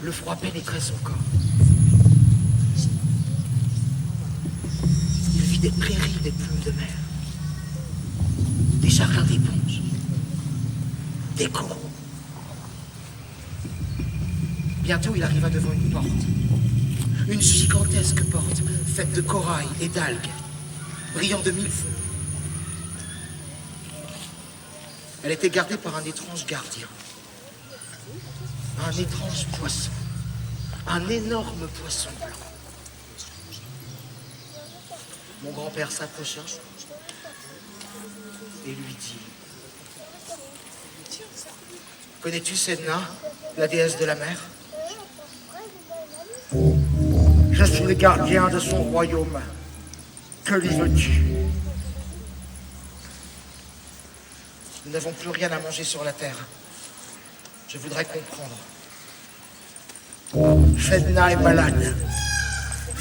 Le froid pénétrait son corps. Il vit des prairies, des plumes de mer, des jardins d'éponges, des coraux. Bientôt, il arriva devant une porte. Une gigantesque porte, faite de corail et d'algues, brillant de mille feux. Elle était gardée par un étrange gardien. Un étrange poisson. Un énorme poisson blanc. Mon grand-père s'approcha et lui dit: Connais-tu Sedna, la déesse de la mer? Je suis le gardien de son royaume. Que lui veux-tu? Nous n'avons plus rien à manger sur la terre. Je voudrais comprendre. Sedna est malade.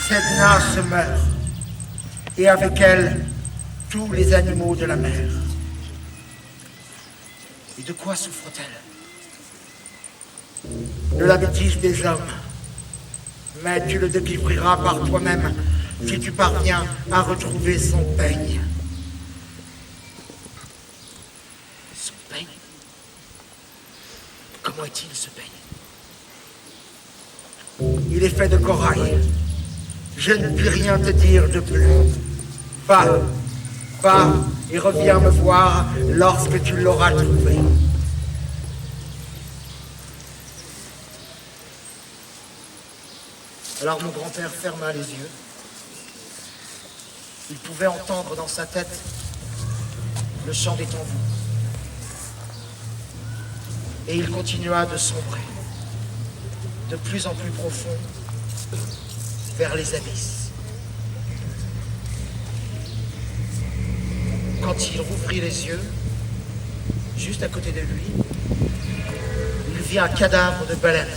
Sedna se meurt. Et avec elle, tous les animaux de la mer. Et de quoi souffre-t-elle? De la bêtise des hommes. Mais tu le découvriras par toi-même si tu parviens à retrouver son peigne. Son peigne? Comment est-il, ce peigne? Il est fait de corail. Je ne puis rien te dire de plus. Va et reviens me voir lorsque tu l'auras trouvé. Alors mon grand-père ferma les yeux. Il pouvait entendre dans sa tête le chant des tambours. Et il continua de sombrer, de plus en plus profond, vers les abysses. Quand il rouvrit les yeux, juste à côté de lui, il vit un cadavre de baleine,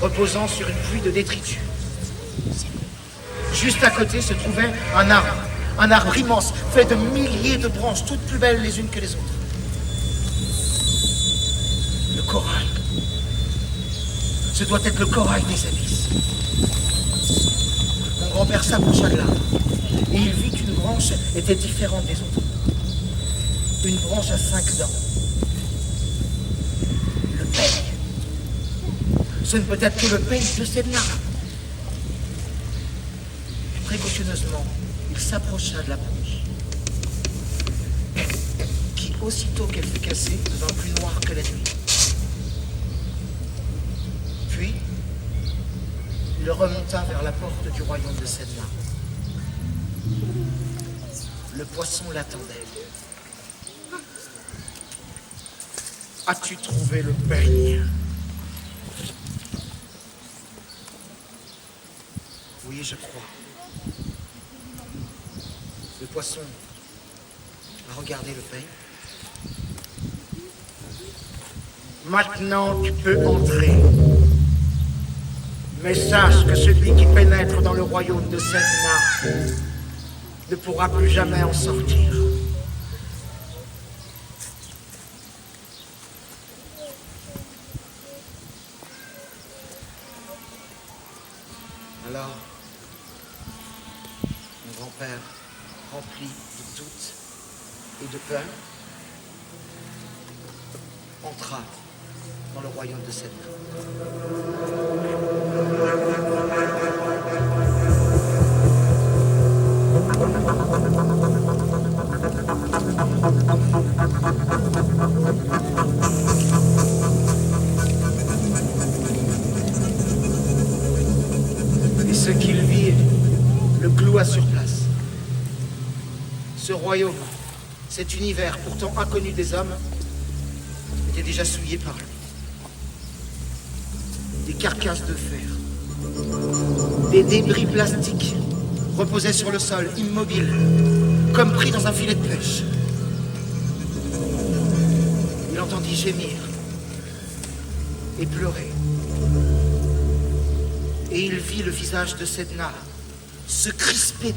reposant sur une pluie de détritus. Juste à côté se trouvait un arbre immense, fait de milliers de branches, toutes plus belles les unes que les autres. Le corail. Ce doit être le corail des abysses. Mon grand-père s'approcha de l'arbre, et il vit qu'une branche était différente des autres. Une branche à 5 dents. Le peigne. Ce ne peut être que le peigne de Sedna. Précautionneusement, il s'approcha de la branche, qui, aussitôt qu'elle fut cassée, devint plus noire que la nuit. Puis, il remonta vers la porte du royaume de Sedna. Le poisson l'attendait. As-tu trouvé le peigne? Oui, je crois. Le poisson a regardé le peigne. Maintenant, tu peux entrer. Mais sache que celui qui pénètre dans le royaume de Sedna ne pourra plus jamais en sortir. Alors, mon grand-père, rempli de doute et de peur, entra dans le royaume de Sedna. Et ce qu'il vit le cloua sur place. Ce royaume, cet univers pourtant inconnu des hommes, était déjà souillé par lui. Des carcasses de fer, des débris plastiques reposaient sur le sol, immobiles, comme pris dans un filet de pêche. Il entendit gémir et pleurer. Et il vit le visage de Sedna se crisper.